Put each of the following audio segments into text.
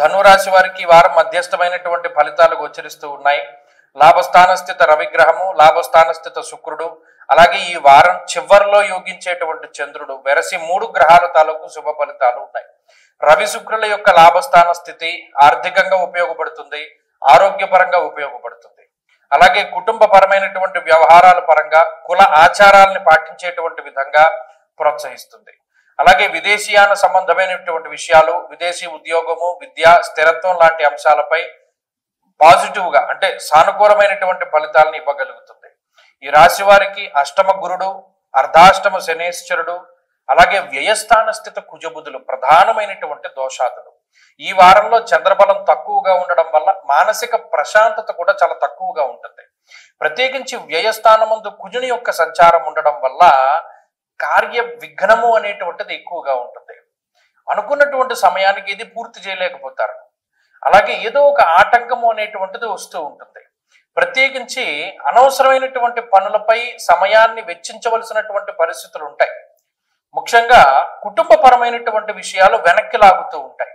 ధనురాశి వారికి ఈ వారం మధ్యస్థమైనటువంటి ఫలితాలు గోచరిస్తూ ఉన్నాయి. లాభస్థాన స్థిత రవిగ్రహము, లాభస్థాన స్థిత శుక్రుడు, అలాగే ఈ వారం చివరిలో యోగించేటువంటి చంద్రుడు, వెరసి 3 గ్రహాల తాలూకు శుభ ఫలితాలు ఉన్నాయి. రవి శుక్రుల యొక్క లాభస్థాన స్థితి ఆర్థికంగా ఉపయోగపడుతుంది, ఆరోగ్యపరంగా ఉపయోగపడుతుంది. అలాగే కుటుంబపరమైనటువంటి వ్యవహారాల పరంగా కుల ఆచారాలను పాటించేటువంటి విధంగా ప్రోత్సహిస్తుంది. అలాగే విదేశీయాన సంబంధమైనటువంటి విషయాలు, విదేశీ ఉద్యోగము, విద్య, స్థిరత్వం లాంటి అంశాలపై పాజిటివ్ గా అంటే సానుకూలమైనటువంటి ఫలితాలను ఇవ్వగలుగుతుంది. ఈ రాశి వారికి అష్టమ గురుడు, అర్ధాష్టమ శనేశ్వరుడు, అలాగే వ్యయస్థాన స్థిత కుజబుధులు ప్రధానమైనటువంటి దోషాదులు. ఈ వారంలో చంద్రబలం తక్కువగా ఉండడం వల్ల మానసిక ప్రశాంతత కూడా చాలా తక్కువగా ఉంటుంది. ప్రత్యేకించి వ్యయస్థానమందు కుజుని యొక్క సంచారం ఉండడం వల్ల కార్య విఘ్నము అనేటువంటిది ఎక్కువగా ఉంటుంది. అనుకున్నటువంటి సమయానికి ఇది పూర్తి చేయలేకపోతారు. అలాగే ఏదో ఒక ఆటంకము అనేటువంటిది వస్తూ ఉంటుంది. ప్రత్యేకించి అనవసరమైనటువంటి పనులపై సమయాన్ని వెచ్చించవలసినటువంటి పరిస్థితులు ఉంటాయి. ముఖ్యంగా కుటుంబపరమైనటువంటి విషయాలు వెనక్కి లాగుతూ ఉంటాయి.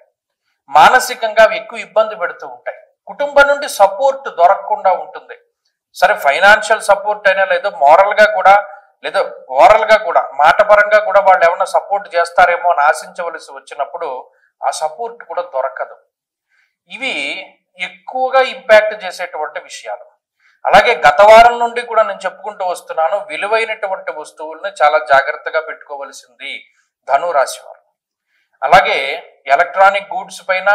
మానసికంగా అవి ఎక్కువ ఇబ్బంది పెడుతూ ఉంటాయి. కుటుంబం నుండి సపోర్ట్ దొరకకుండా ఉంటుంది. సరే ఫైనాన్షియల్ సపోర్ట్ అయినా లేదో మోరల్గా కూడా లేదా ఓరల్గా కూడా మాటపరంగా కూడా వాళ్ళు ఏమైనా సపోర్ట్ చేస్తారేమో అని ఆశించవలసి వచ్చినప్పుడు ఆ సపోర్ట్ కూడా దొరకదు. ఇవి ఎక్కువగా ఇంపాక్ట్ చేసేటువంటి విషయాలు. అలాగే గత వారం నుండి కూడా నేను చెప్పుకుంటూ వస్తున్నాను, విలువైనటువంటి వస్తువుల్ని చాలా జాగ్రత్తగా పెట్టుకోవలసింది ధనురాశి వారు. అలాగే ఎలక్ట్రానిక్ గూడ్స్ పైన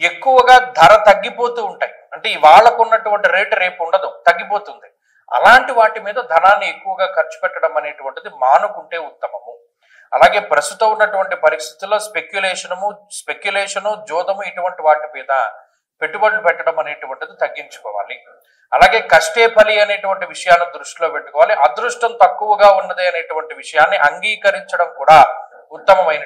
ఎక్కువగా ధర తగ్గిపోతూ ఉంటాయి. అంటే ఇవాళకు ఉన్నటువంటి రేటు రేపు ఉండదు, తగ్గిపోతుంది. అలాంటి వాటి మీద ధనాన్ని ఎక్కువగా ఖర్చు పెట్టడం అనేటువంటిది మానుకుంటే ఉత్తమము. అలాగే ప్రస్తుతం ఉన్నటువంటి పరిస్థితుల్లో స్పెక్యులేషను, జోదము ఇటువంటి వాటి మీద పెట్టుబడులు పెట్టడం అనేటువంటిది తగ్గించుకోవాలి. అలాగే కష్టే ఫలి అనేటువంటి విషయాన్ని దృష్టిలో పెట్టుకోవాలి. అదృష్టం తక్కువగా ఉన్నది అనేటువంటి విషయాన్ని అంగీకరించడం కూడా ఉత్తమమైన